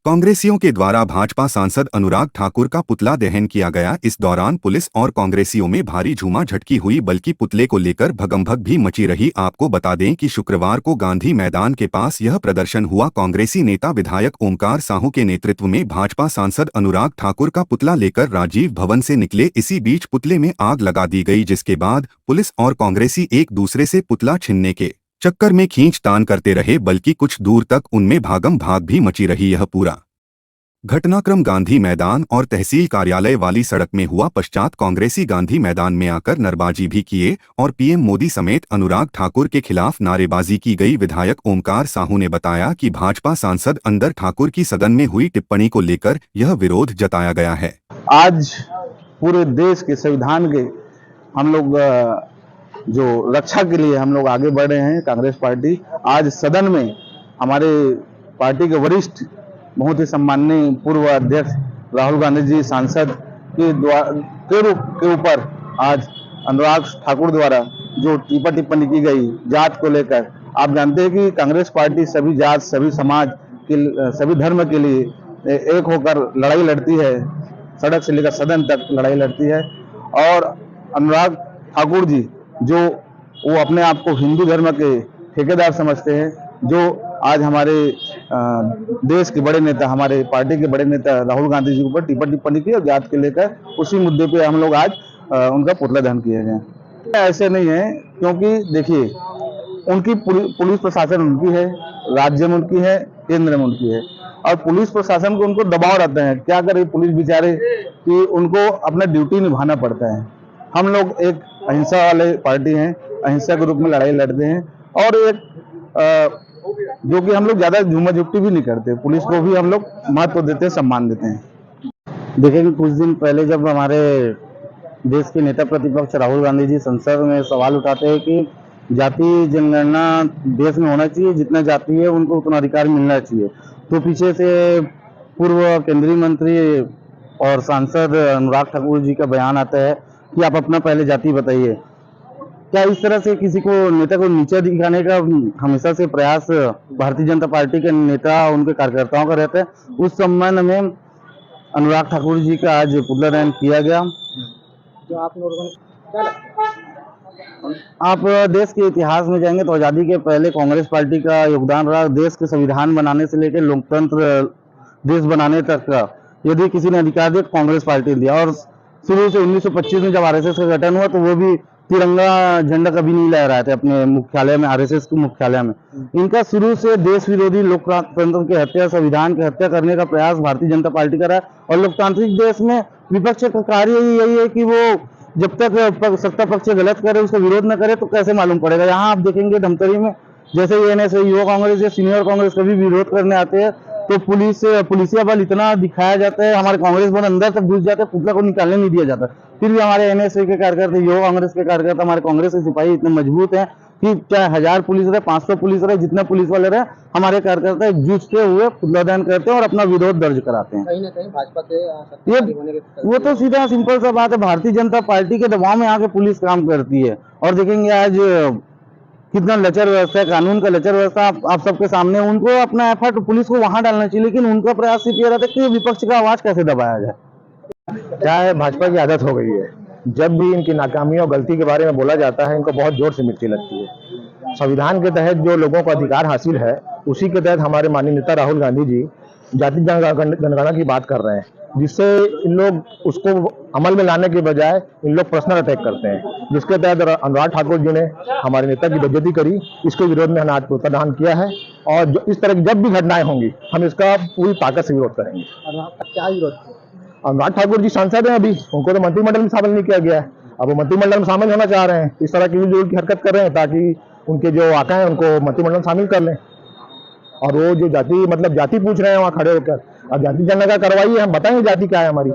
कांग्रेसियों के द्वारा भाजपा सांसद अनुराग ठाकुर का पुतला दहन किया गया। इस दौरान पुलिस और कांग्रेसियों में भारी झूमा झटकी हुई, बल्कि पुतले को लेकर भगमभग भी मची रही। आपको बता दें कि शुक्रवार को गांधी मैदान के पास यह प्रदर्शन हुआ। कांग्रेसी नेता विधायक ओमकार साहू के नेतृत्व में भाजपा सांसद अनुराग ठाकुर का पुतला लेकर राजीव भवन से निकले। इसी बीच पुतले में आग लगा दी गई, जिसके बाद पुलिस और कांग्रेसी एक दूसरे से पुतला छीनने के चक्कर में खींचतान करते रहे, बल्कि कुछ दूर तक उनमें भागम भाग भी मची रही। यह पूरा घटनाक्रम गांधी मैदान और तहसील कार्यालय वाली सड़क में हुआ। पश्चात कांग्रेसी गांधी मैदान में आकर नारेबाजी भी किए और पीएम मोदी समेत अनुराग ठाकुर के खिलाफ नारेबाजी की गई। विधायक ओमकार साहू ने बताया कि भाजपा सांसद अंदर ठाकुर की सदन में हुई टिप्पणी को लेकर यह विरोध जताया गया है। आज पूरे देश के संविधान के हम लोग जो रक्षा के लिए हम लोग आगे बढ़ रहे हैं। कांग्रेस पार्टी आज सदन में हमारे पार्टी के वरिष्ठ बहुत ही सम्माननीय पूर्व अध्यक्ष राहुल गांधी जी सांसद के ऊपर आज अनुराग ठाकुर द्वारा जो टिप्पणी की गई जात को लेकर। आप जानते हैं कि कांग्रेस पार्टी सभी जात, सभी समाज के, सभी धर्म के लिए एक होकर लड़ाई लड़ती है, सड़क से लेकर सदन तक लड़ाई लड़ती है। और अनुराग ठाकुर जी जो वो अपने आप को हिंदू धर्म के ठेकेदार समझते हैं, जो आज हमारे देश के बड़े नेता, हमारे पार्टी के बड़े नेता राहुल गांधी जी के ऊपर टिप्पणी की और जात के लेकर उसी मुद्दे पे हम लोग आज उनका पुतला दहन किए गए। ऐसे नहीं है, क्योंकि देखिए उनकी पुलिस प्रशासन उनकी है, राज्य में उनकी है, केंद्र में उनकी है, और पुलिस प्रशासन को उनको दबाव रहता है। क्या करे पुलिस बेचारे कि उनको अपना ड्यूटी निभाना पड़ता है। हम लोग एक अहिंसा वाले पार्टी हैं, अहिंसा के रूप में लड़ाई लड़ते हैं और एक जो कि हम लोग ज्यादा झूमा झुट्टी भी नहीं करते। पुलिस को भी हम लोग महत्व देते हैं, सम्मान देते हैं। देखिए कुछ दिन पहले जब हमारे देश के नेता प्रतिपक्ष राहुल गांधी जी संसद में सवाल उठाते हैं कि जाति जनगणना देश में होना चाहिए, जितना जाति है उनको उतना अधिकार मिलना चाहिए, तो पीछे से पूर्व केंद्रीय मंत्री और सांसद अनुराग ठाकुर जी का बयान आता है कि आप अपना पहले जाति बताइए। क्या इस तरह से किसी को नेता को नीचे दिखाने का हमेशा से प्रयास भारतीय जनता पार्टी के नेता उनके कार्यकर्ताओं का रहता है। उस संबंध में अनुराग ठाकुर जी का आज पुतला दहन किया गया। जो आप देश के इतिहास में जाएंगे तो आजादी के पहले कांग्रेस पार्टी का योगदान रहा। देश के संविधान बनाने से लेकर लोकतंत्र देश बनाने तक का यदि किसी ने अधिकार दिया तो कांग्रेस पार्टी ने दिया। और शुरू से 1925 में जब आरएसएस का गठन हुआ तो वो भी तिरंगा झंडा कभी नहीं लहराए थे अपने मुख्यालय में, आरएसएस के मुख्यालय में। इनका शुरू से देश विरोधी लोकतंत्र की हत्या, संविधान की हत्या करने का प्रयास भारतीय जनता पार्टी कर रहा है। और लोकतांत्रिक देश में विपक्ष का कार्य यही है कि वो जब तक सत्ता पक्ष गलत करे, उसका विरोध न करे तो कैसे मालूम पड़ेगा। यहाँ आप देखेंगे धमतरी में जैसे एनएसए, युवा कांग्रेस या सीनियर कांग्रेस कभी विरोध करने आते हैं तो पुलिसिया बल इतना दिखाया जाता है, हमारे कांग्रेस बल अंदर तक घुस जाते हैं, पुतला को निकालने नहीं दिया जाता। फिर भी हमारे एनएसए के कार्यकर्ता, युवा कांग्रेस के कार्यकर्ता, हमारे कांग्रेस के सिपाही इतने मजबूत हैं कि चाहे 1000 पुलिस रहे, 500 पुलिस रहे, जितने पुलिस वाले रहे, हमारे कार्यकर्ता जूझते हुए पुतला दहन करते हैं और अपना विरोध दर्ज कराते हैं। कहीं ना कहीं भाजपा के वो तो सीधा सिंपल सा बात है, भारतीय जनता पार्टी के दबाव में आके पुलिस काम करती है। और देखेंगे आज कितना लचर व्यवस्था है, कानून का लचर व्यवस्था आप सबके सामने। उनको अपना एफर्ट पुलिस को वहां डालना चाहिए, लेकिन उनका प्रयास सिर्फ ये रहता है कि विपक्ष का आवाज कैसे दबाया जाए। क्या है, भाजपा की आदत हो गई है, जब भी इनकी नाकामियों गलती के बारे में बोला जाता है इनको बहुत जोर से मिर्ची लगती है। संविधान के तहत जो लोगों को अधिकार हासिल है उसी के तहत हमारे माननीय नेता राहुल गांधी जी जाति जनगणना की बात कर रहे हैं, जिससे इन लोग उसको अमल में लाने के बजाय इन लोग पर्सनल अटैक करते हैं, जिसके तहत अनुराग ठाकुर जी ने हमारे नेता की बेइज्जती करी। इसके विरोध में हमने आज पुतला दहन किया है और जो इस तरह की जब भी घटनाएं होंगी हम इसका पूरी ताकत से विरोध करेंगे। क्या विरोध? अनुराग ठाकुर जी सांसद हैं, अभी उनको तो मंत्रिमंडल में शामिल नहीं किया गया है, अब वो मंत्रिमंडल में शामिल होना चाह रहे हैं। इस तरह की हरकत कर रहे हैं ताकि उनके जो आका हैं उनको मंत्रिमंडल में शामिल कर लें। और वो जो जाति पूछ रहे हैं वहाँ खड़े होकर, अब जाति जनगणना करवाइए, हम बताएंगे जाति क्या है हमारी।